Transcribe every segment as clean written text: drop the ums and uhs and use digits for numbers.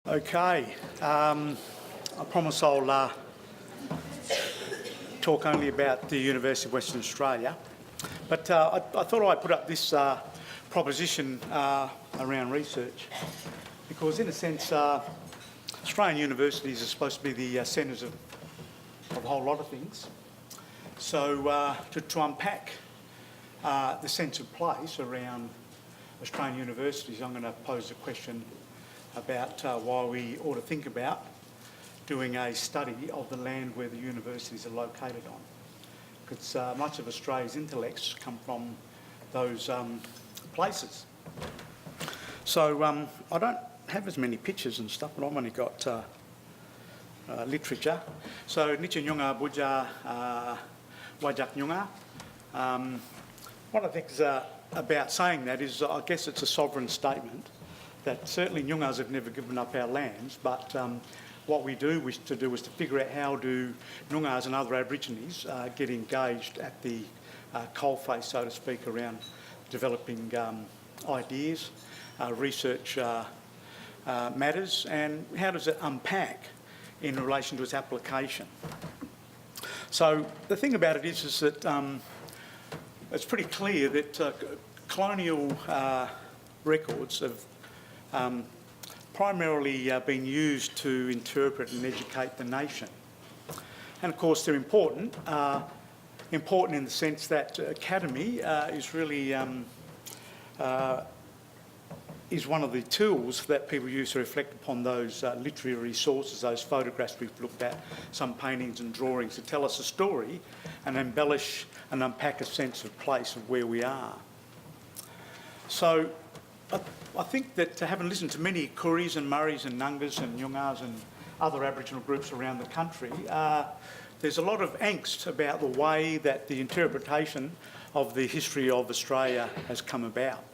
Okay, I promise I'll talk only about the University of Western Australia, but I thought I'd put up this proposition around research because, in a sense, Australian universities are supposed to be the centres of a whole lot of things. So to unpack the sense of place around Australian universities, I'm going to pose a question about why we ought to think about doing a study of the land where the universities are located on. Because much of Australia's intellects come from those places. So I don't have as many pictures and stuff, but I've only got literature. So Nicha Nyunga Buja Wajak Nyunga. One of the things about saying that is, I guess it's a sovereign statement that certainly Nyungas have never given up our lands, but what we do wish to do is to figure out how do Nyungas and other Aborigines get engaged at the coalface, so to speak, around developing ideas, research matters, and how does it unpack in relation to its application. So the thing about it is that it's pretty clear that colonial records have primarily been used to interpret and educate the nation. And of course they're important. Important in the sense that academy is really is one of the tools that people use to reflect upon those literary sources, those photographs we've looked at, some paintings and drawings to tell us a story and embellish and unpack a sense of place of where we are. So I think that having listened to many Kuris and Murris and Nungas and Nyungas and other Aboriginal groups around the country, there's a lot of angst about the way that the interpretation of the history of Australia has come about.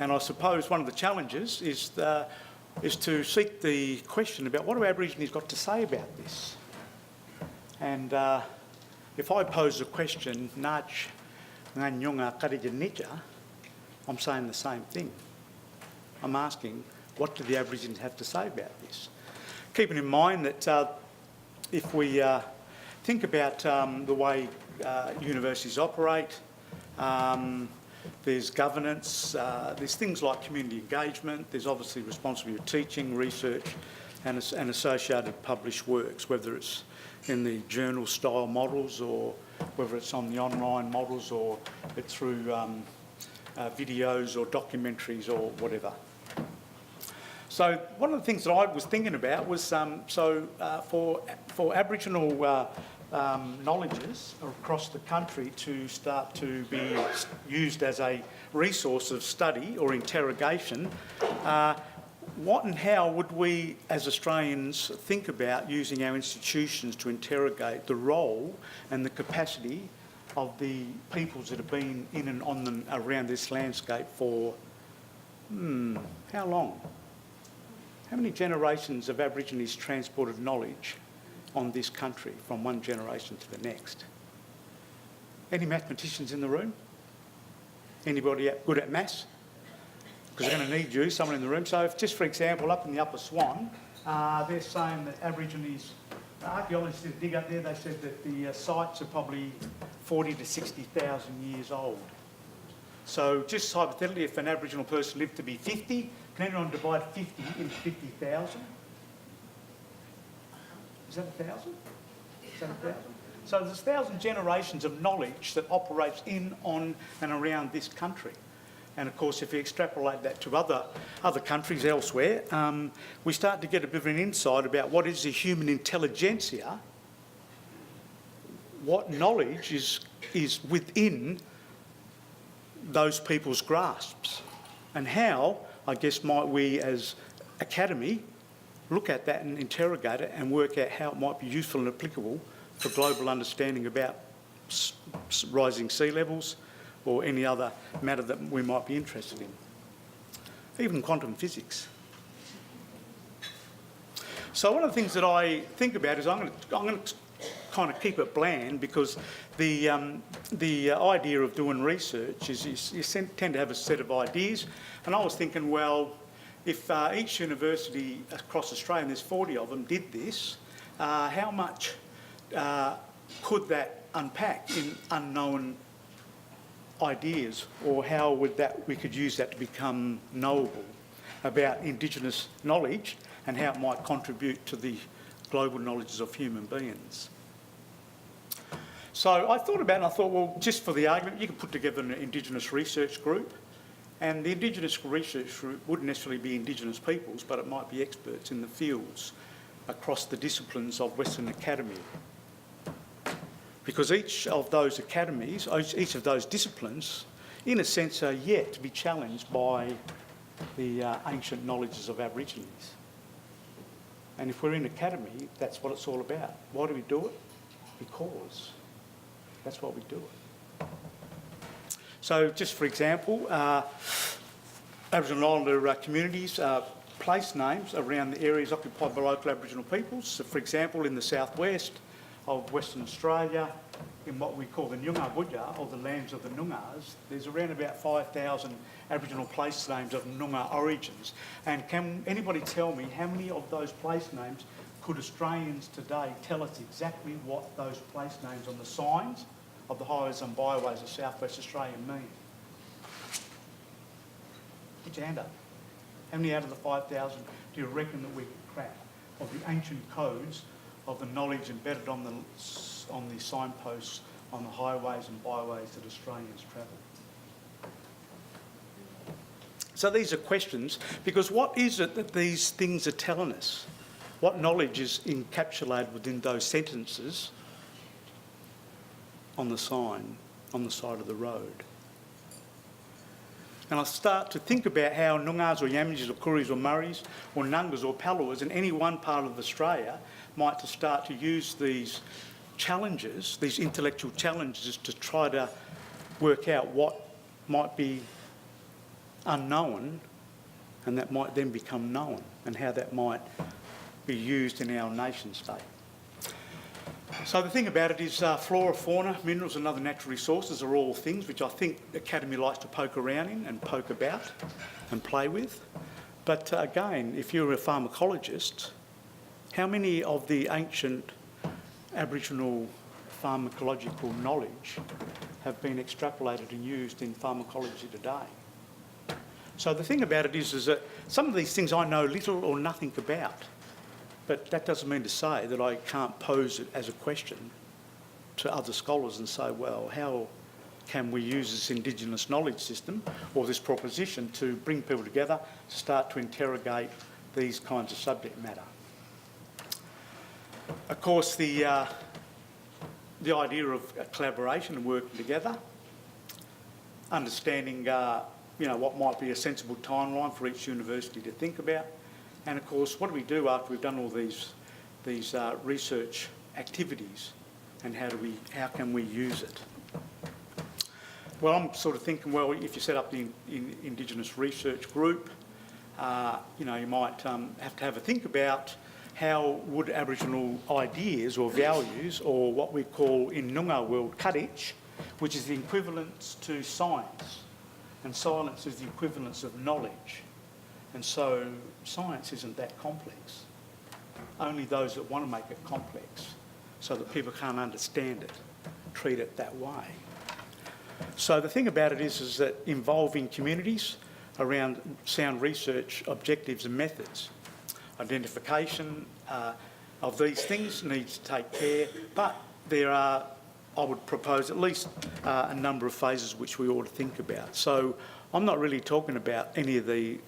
And I suppose one of the challenges is to seek the question about what do Aborigines got to say about this? And if I pose the question, Nach Nganyunga Karijanija, I'm saying the same thing. I'm asking, what do the Aborigines have to say about this? Keeping in mind that if we think about the way universities operate, there's governance, there's things like community engagement, there's obviously responsibility of teaching, research and associated published works, whether it's in the journal style models or whether it's on the online models or it's through videos or documentaries or whatever. So one of the things that I was thinking about was for Aboriginal knowledges across the country to start to be used as a resource of study or interrogation, what and how would we as Australians think about using our institutions to interrogate the role and the capacity of the peoples that have been in and on them around this landscape for, how long? How many generations of Aborigines transported knowledge on this country from one generation to the next? Any mathematicians in the room? Anybody good at maths? Because they're going to need you, someone in the room. So if, just for example, up in the Upper Swan, they're saying that Aborigines, archaeologists did a dig up there, they said that the sites are probably 40 to 60,000 years old. So just hypothetically, if an Aboriginal person lived to be 50, can anyone divide 50 into 50,000? Is that 1,000? Is that 1,000? So there's 1,000 generations of knowledge that operates in, on and around this country. And of course, if you extrapolate that to other countries elsewhere, we start to get a bit of an insight about what is the human intelligentsia, what knowledge is within those people's grasps, and how, I guess, might we as academy look at that and interrogate it and work out how it might be useful and applicable for global understanding about rising sea levels or any other matter that we might be interested in. Even quantum physics. So one of the things that I think about is I'm going to kind of keep it bland, because the idea of doing research is you tend to have a set of ideas, and I was thinking, well, if each university across Australia, and there's 40 of them, did this, how much could that unpack in unknown ideas, or how would we could use that to become knowable about Indigenous knowledge and how it might contribute to the global knowledges of human beings. So I thought about it and I thought, well, just for the argument, you could put together an Indigenous research group, and the Indigenous research group wouldn't necessarily be Indigenous peoples, but it might be experts in the fields across the disciplines of Western Academy. Because each of those academies, each of those disciplines, in a sense, are yet to be challenged by the ancient knowledges of Aborigines. And if we're in academy, that's what it's all about. Why do we do it? Because that's why we do it. So just for example, Aboriginal and Islander communities place names around the areas occupied by local Aboriginal peoples. So for example, in the southwest of Western Australia, in what we call the Nyunga Budja, or the lands of the Noongas, there's around about 5,000 Aboriginal place names of Noongar origins. And can anybody tell me how many of those place names could Australians today tell us exactly what those place names on the signs of the highways and byways of southwest Australia mean? Put your hand up. How many out of the 5,000 do you reckon that we could crack of the ancient codes of the knowledge embedded on the signposts on the highways and byways that Australians travel? So these are questions, because what is it that these things are telling us? What knowledge is encapsulated within those sentences on the sign, on the side of the road? And I start to think about how Noongars or Yamijis or Kuris or Murris or Nungas or Palawas in any one part of Australia might start to use these challenges, these intellectual challenges, to try to work out what might be unknown and that might then become known, and how that might be used in our nation state. So the thing about it is flora, fauna, minerals and other natural resources are all things which I think the Academy likes to poke around in and poke about and play with. But again, if you're a pharmacologist, how many of the ancient Aboriginal pharmacological knowledge have been extrapolated and used in pharmacology today? So the thing about it is that some of these things I know little or nothing about. But that doesn't mean to say that I can't pose it as a question to other scholars and say, well, how can we use this Indigenous knowledge system or this proposition to bring people together to start to interrogate these kinds of subject matter? Of course, the idea of collaboration and working together, understanding what might be a sensible timeline for each university to think about. And of course, what do we do after we've done all these research activities, and how can we use it? Well, I'm sort of thinking, well, if you set up the Indigenous Research group, you might have to have a think about how would Aboriginal ideas or values, or what we call in Noongar world kadich, which is the equivalence to science, and science is the equivalence of knowledge. And so science isn't that complex. Only those that want to make it complex so that people can't understand it treat it that way. So the thing about it is that involving communities around sound research objectives and methods, identification of these things needs to take care, but there are, I would propose, at least a number of phases which we ought to think about. So I'm not really talking about any of the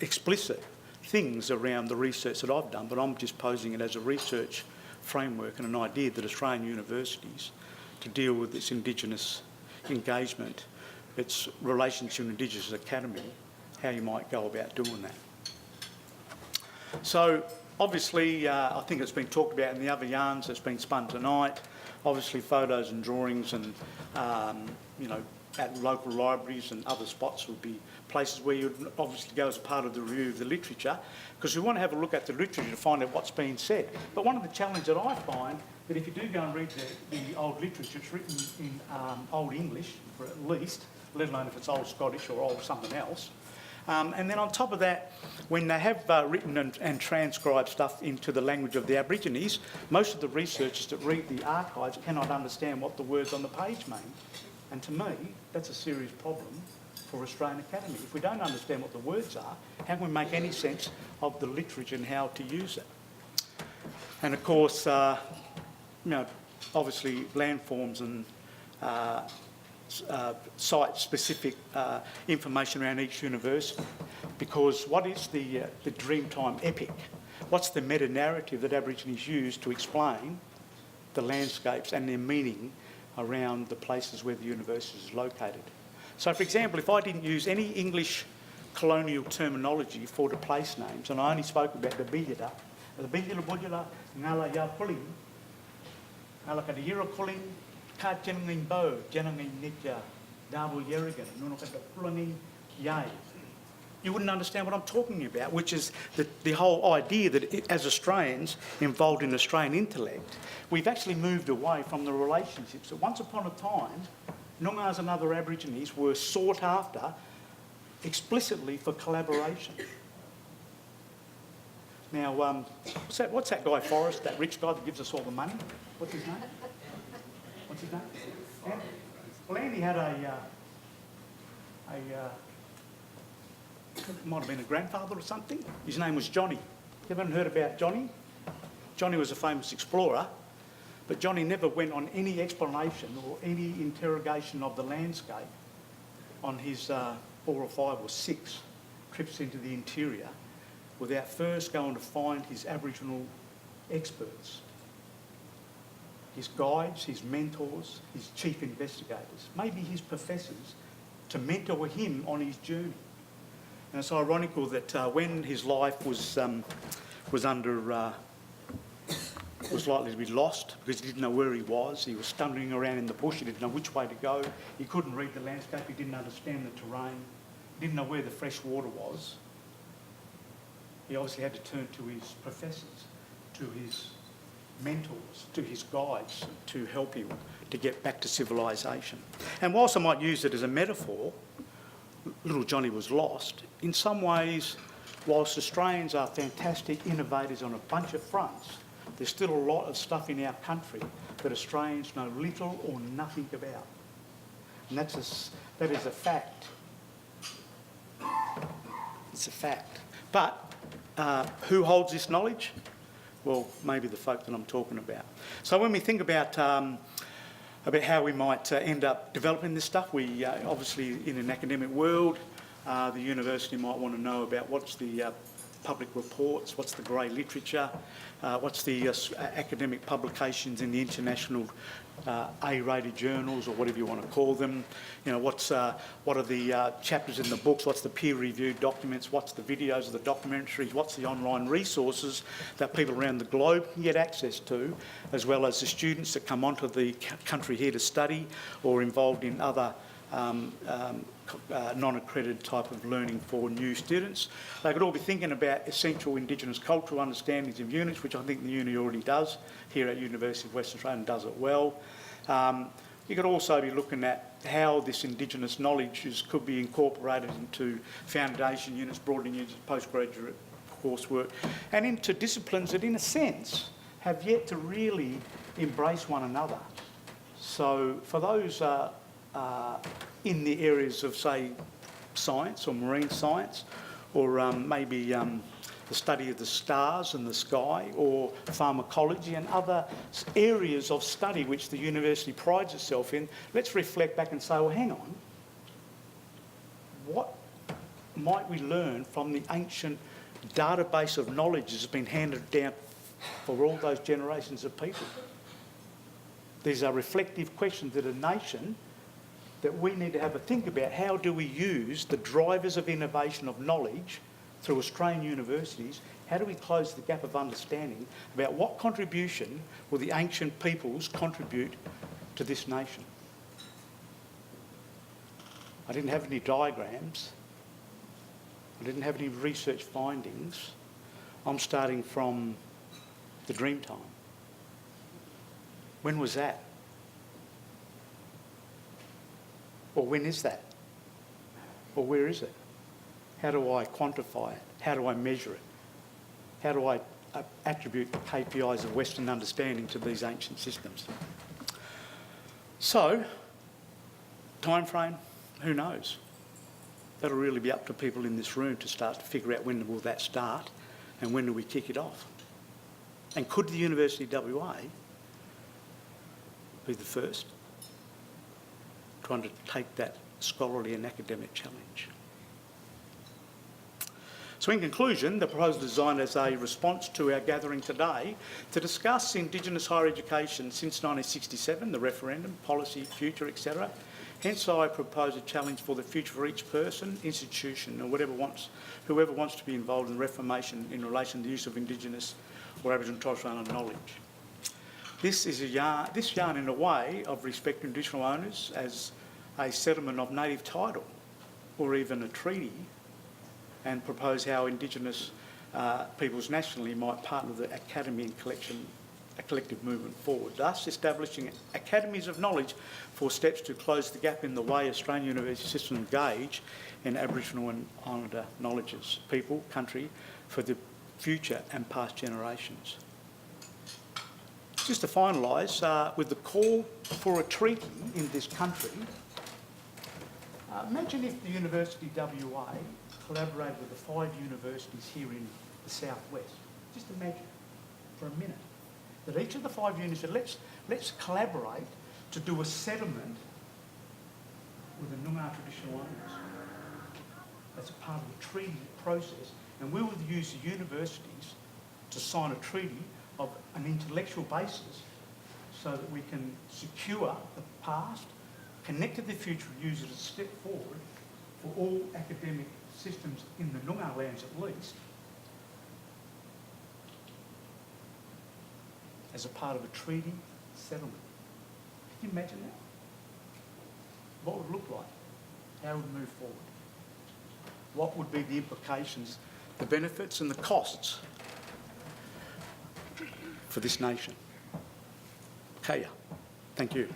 explicit things around the research that I've done, but I'm just posing it as a research framework and an idea that Australian universities, to deal with this Indigenous engagement, its relation to an Indigenous Academy, how you might go about doing that. So obviously, I think it's been talked about in the other yarns that's been spun tonight. Obviously, photos and drawings and, at local libraries and other spots would be places where you'd obviously go as a part of the review of the literature, because we want to have a look at the literature to find out what's being said. But one of the challenges that I find, that if you do go and read the old literature, it's written in Old English, for at least, let alone if it's Old Scottish or Old something else, And then on top of that, when they have written and transcribed stuff into the language of the Aborigines, most of the researchers that read the archives cannot understand what the words on the page mean. And to me, that's a serious problem for Australian Academy. If we don't understand what the words are, how can we make any sense of the literature and how to use it? And of course, obviously landforms and site-specific information around each university, because what is the Dreamtime epic? What's the meta-narrative that Aborigines use to explain the landscapes and their meaning around the places where the university is located? So, for example, if I didn't use any English colonial terminology for the place names, and I only spoke about the Billida, ngala ya puling, ngala kadira puling, ka jenangin bo, jenangin nitya, dabu yerigan, nunokata pulangin yai. You wouldn't understand what I'm talking about, which is the whole idea that as Australians involved in Australian intellect, we've actually moved away from the relationships that once upon a time, Noongars and other Aborigines were sought after explicitly for collaboration. Now, what's that guy Forrest, that rich guy that gives us all the money? What's his name? Andy? Well, Andy had it might have been a grandfather or something. His name was Johnny. You haven't heard about Johnny? Johnny was a famous explorer, but Johnny never went on any explanation or any interrogation of the landscape on his 4 or 5 or 6 trips into the interior without first going to find his Aboriginal experts, his guides, his mentors, his chief investigators, maybe his professors, to mentor him on his journey. And it's ironical that when his life was likely to be lost because he didn't know where he was stumbling around in the bush, he didn't know which way to go, he couldn't read the landscape, he didn't understand the terrain, he didn't know where the fresh water was. He obviously had to turn to his professors, to his mentors, to his guides to help him to get back to civilisation. And whilst I might use it as a metaphor, little Johnny was lost. In some ways, whilst Australians are fantastic innovators on a bunch of fronts, there's still a lot of stuff in our country that Australians know little or nothing about. And that is a fact. It's a fact. But who holds this knowledge? Well, maybe the folk that I'm talking about. So when we think about how we might end up developing this stuff, we obviously in an academic world, the university might want to know about what's the public reports, what's the grey literature, what's the academic publications in the international A-rated journals or whatever you want to call them. What are the chapters in the books, what's the peer-reviewed documents, what's the videos of the documentaries, what's the online resources that people around the globe can get access to, as well as the students that come onto the country here to study or involved in other non-accredited type of learning for new students. They could all be thinking about essential Indigenous cultural understandings of units, which I think the uni already does here at University of Western Australia and does it well. You could also be looking at how this Indigenous knowledge could be incorporated into foundation units, broadening units, postgraduate coursework, and into disciplines that, in a sense, have yet to really embrace one another. So for those in the areas of, say, science or marine science, or maybe the study of the stars and the sky, or pharmacology and other areas of study which the university prides itself in, let's reflect back and say, well, hang on, what might we learn from the ancient database of knowledge that's been handed down for all those generations of people? These are reflective questions that a nation that we need to have a think about. How do we use the drivers of innovation of knowledge through Australian universities? How do we close the gap of understanding about what contribution will the ancient peoples contribute to this nation? I didn't have any diagrams. I didn't have any research findings. I'm starting from the Dreamtime. When was that? Or when is that? Or where is it? How do I quantify it? How do I measure it? How do I attribute the KPIs of Western understanding to these ancient systems? So, time frame, who knows? That'll really be up to people in this room to start to figure out when will that start and when do we kick it off. And could the University of WA be the first to undertake that scholarly and academic challenge? So in conclusion, the proposal is designed as a response to our gathering today to discuss Indigenous higher education since 1967, the referendum, policy, future, etc. Hence I propose a challenge for the future for each person, institution or whoever wants to be involved in reformation in relation to the use of Indigenous or Aboriginal and Torres Strait Islander knowledge. This yarn in a way of respecting traditional owners as a settlement of native title or even a treaty, and propose how Indigenous peoples nationally might partner with the academy and a collective movement forward, thus establishing academies of knowledge for steps to close the gap in the way Australian university systems engage in Aboriginal and Islander knowledges, people, country, for the future and past generations. Just to finalise, with the call for a treaty in this country, imagine if the University of WA collaborated with the 5 universities here in the southwest. Just imagine for a minute that each of the 5 universities, let's collaborate to do a settlement with the Noongar traditional owners. That's a part of the treaty process, and we would use the universities to sign a treaty of an intellectual basis so that we can secure the past, connect to the future, and use it as a step forward for all academic systems in the Noongar lands at least, as a part of a treaty settlement. Can you imagine that? What would it look like? How would we move forward? What would be the implications, the benefits and the costs for this nation? Kaya. Thank you.